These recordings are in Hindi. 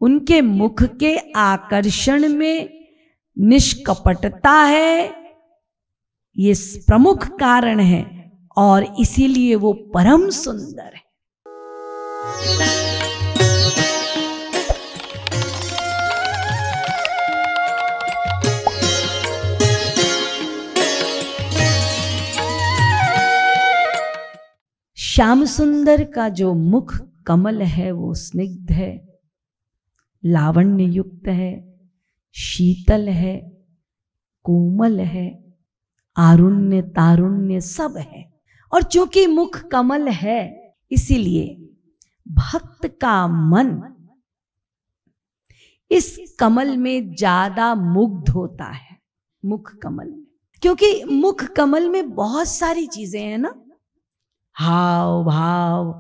उनके मुख के आकर्षण में निष्कपटता है, ये प्रमुख कारण है और इसीलिए वो परम सुंदर है। श्याम सुंदर का जो मुख कमल है वो स्निग्ध है, लावण्य युक्त है, शीतल है, कोमल है, आरुण्य तारुण्य सब है। और चूंकि मुख कमल है इसीलिए भक्त का मन इस कमल में ज्यादा मुग्ध होता है। मुख कमल में, क्योंकि मुख कमल में बहुत सारी चीजें हैं ना, हाव भाव,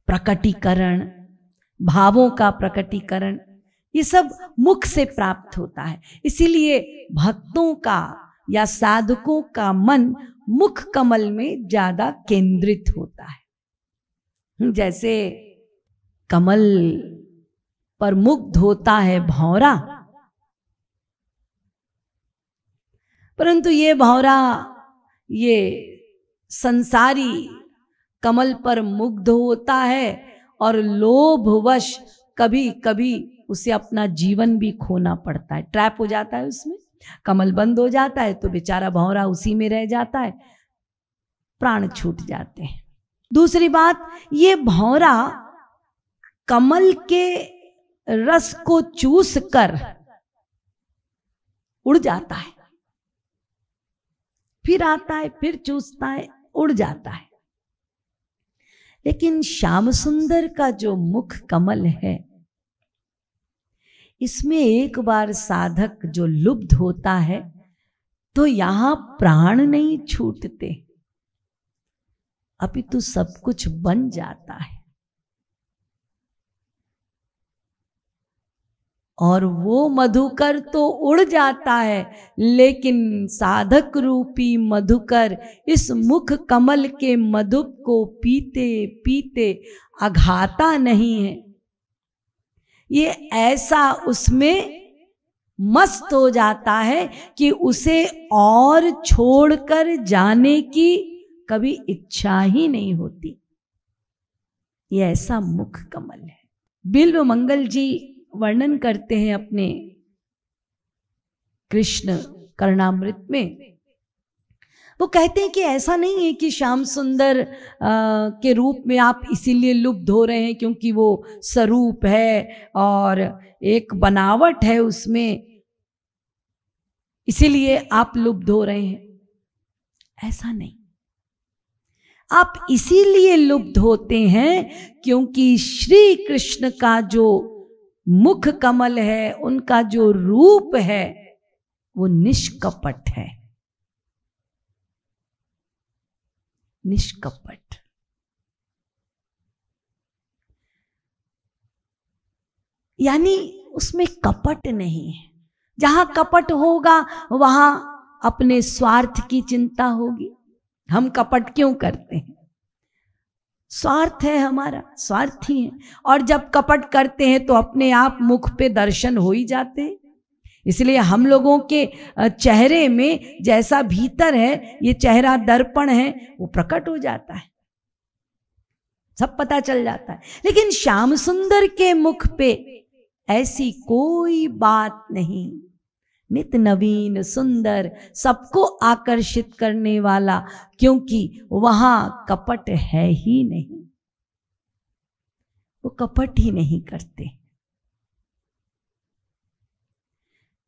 प्रकटीकरण, भावों का प्रकटीकरण, ये सब मुख से प्राप्त होता है। इसीलिए भक्तों का या साधकों का मन मुख कमल में ज्यादा केंद्रित होता है। जैसे कमल पर मुग्ध होता है भौरा, परंतु ये भौरा, ये संसारी कमल पर मुग्ध होता है और लोभवश कभी कभी उसे अपना जीवन भी खोना पड़ता है, ट्रैप हो जाता है उसमें, कमल बंद हो जाता है तो बेचारा भौरा उसी में रह जाता है, प्राण छूट जाते हैं। दूसरी बात, ये भौरा कमल के रस को चूस कर उड़ जाता है, फिर आता है, फिर चूसता है, उड़ जाता है। लेकिन श्याम सुंदर का जो मुख कमल है, इसमें एक बार साधक जो लुब्ध होता है तो यहां प्राण नहीं छूटते, अपितु सब कुछ बन जाता है। और वो मधुकर तो उड़ जाता है, लेकिन साधक रूपी मधुकर इस मुख कमल के मधु को पीते पीते अघाता नहीं है। ये ऐसा उसमें मस्त हो जाता है कि उसे और छोड़कर जाने की कभी इच्छा ही नहीं होती। ये ऐसा मुख कमल है। बिल्व मंगल जी वर्णन करते हैं अपने कृष्ण कर्णामृत में, वो कहते हैं कि ऐसा नहीं है कि श्याम सुंदर के रूप में आप इसीलिए लुब्ध हो रहे हैं क्योंकि वो स्वरूप है और एक बनावट है उसमें, इसीलिए आप लुब्ध हो रहे हैं। ऐसा नहीं, आप इसीलिए लुब्ध होते हैं क्योंकि श्री कृष्ण का जो मुख कमल है, उनका जो रूप है वो निष्कपट है, निष्कपट। यानी उसमें कपट नहीं है। जहां कपट होगा वहां अपने स्वार्थ की चिंता होगी। हम कपट क्यों करते हैं? स्वार्थ है हमारा, स्वार्थी है। और जब कपट करते हैं तो अपने आप मुख पे दर्शन हो ही जाते हैं। इसलिए हम लोगों के चेहरे में जैसा भीतर है, ये चेहरा दर्पण है, वो प्रकट हो जाता है, सब पता चल जाता है। लेकिन श्याम सुंदर के मुख पे ऐसी कोई बात नहीं, नित नवीन सुंदर, सबको आकर्षित करने वाला, क्योंकि वहां कपट है ही नहीं, वो कपट ही नहीं करते।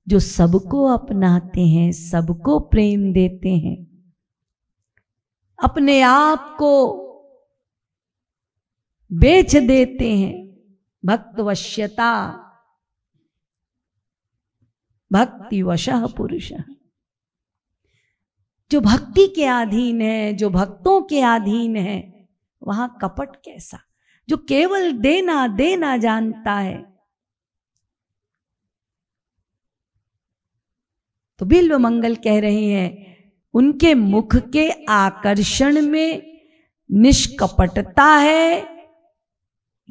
जो सबको अपनाते हैं, सबको प्रेम देते हैं, अपने आप को बेच देते हैं, भक्तवश्यता, भक्ति वशः पुरुष, जो भक्ति के अधीन है, जो भक्तों के अधीन है, वहां कपट कैसा? जो केवल देना देना जानता है। तो बिल्व मंगल कह रहे हैं, उनके मुख के आकर्षण में निष्कपटता है,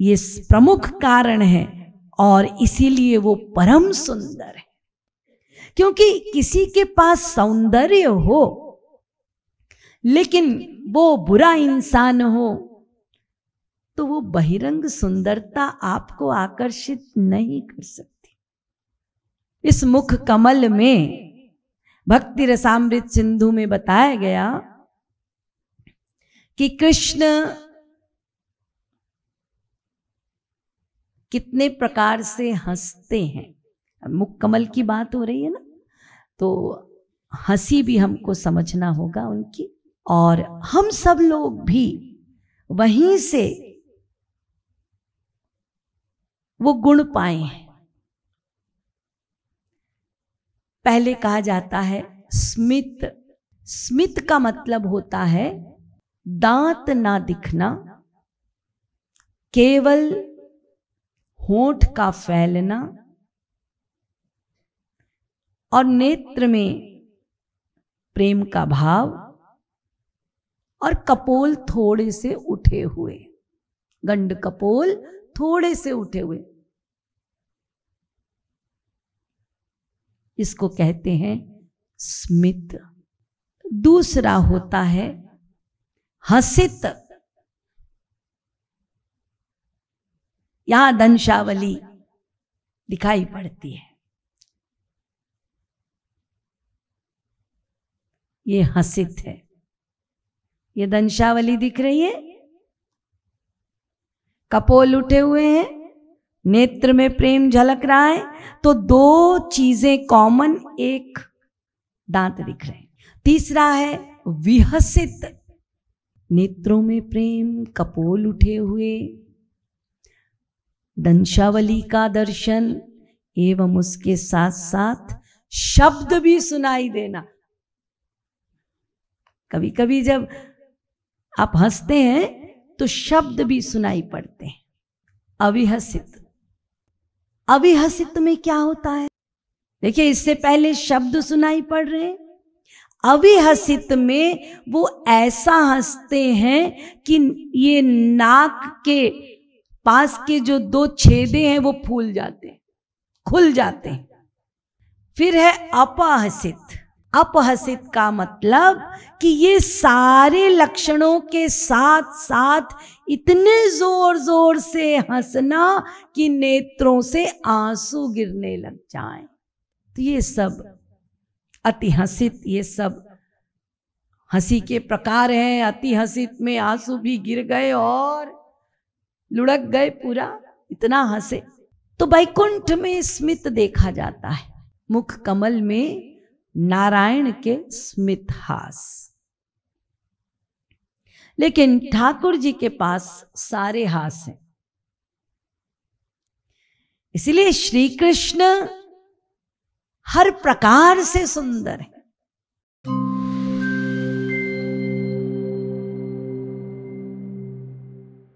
ये प्रमुख कारण है और इसीलिए वो परम सुंदर है। क्योंकि किसी के पास सौंदर्य हो लेकिन वो बुरा इंसान हो तो वो बहिरंग सुंदरता आपको आकर्षित नहीं कर सकती। इस मुख कमल में भक्ति रसामृत सिंधु में बताया गया कि कृष्ण कितने प्रकार से हंसते हैं। मुख कमल की बात हो रही है ना, तो हंसी भी हमको समझना होगा उनकी, और हम सब लोग भी वहीं से वो गुण पाए हैं। पहले कहा जाता है स्मित। स्मित का मतलब होता है दांत ना दिखना, केवल होंठ का फैलना और नेत्र में प्रेम का भाव और कपोल थोड़े से उठे हुए, गंड कपोल थोड़े से उठे हुए, इसको कहते हैं स्मित। दूसरा होता है हसित। यहां दंशावली दिखाई पड़ती है, ये हसित है। ये दंशावली दिख रही है, कपोल उठे हुए हैं, नेत्र में प्रेम झलक रहा है, तो दो चीजें कॉमन, एक दांत दिख रहे हैं। तीसरा है विहसित, नेत्रों में प्रेम, कपोल उठे हुए, दंशावली का दर्शन एवं उसके साथ साथ शब्द भी सुनाई देना। कभी कभी जब आप हंसते हैं तो शब्द भी सुनाई पड़ते हैं। अविहसित। अविहसित में क्या होता है? देखिए, इससे पहले शब्द सुनाई पड़ रहे हैं। अविहसित में वो ऐसा हंसते हैं कि ये नाक के पास के जो दो छेदे हैं वो फूल जाते हैं, खुल जाते हैं। फिर है अपहसित। अपहसित का मतलब कि ये सारे लक्षणों के साथ साथ इतने जोर जोर से हंसना कि नेत्रों से आंसू गिरने लग जाएं। तो ये सब अति हसित, ये सब हंसी के प्रकार हैं। अति हसित में आंसू भी गिर गए और लुढ़क गए पूरा, इतना हंसे। तो वैकुंठ में स्मित देखा जाता है, मुख कमल में नारायण के स्मित हास। लेकिन ठाकुर जी के पास सारे हास हैं। इसलिए श्री कृष्ण हर प्रकार से सुंदर है।